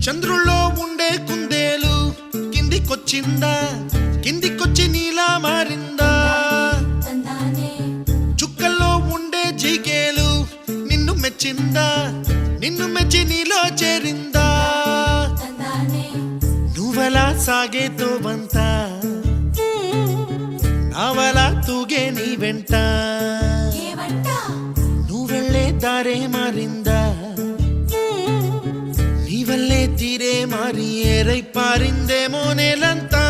చంద్రుల్లో ఉండే కుందేలు కిందికొచ్చిందా, కిందికొచ్చి నీలా మారిందా? చుక్కల్లో ఉండే జిగేలు నిన్ను మెచ్చిందా, నిన్ను మెచ్చి నీలో చేరిందా? నువ్వలా సాగే తోవంత నావలా తూగే నీ వెంట, నువ్వెళ్ళే దారే మారిందా, నీ వల్లే తీరే మారి ఏరై పారిందేమో నేలంతా.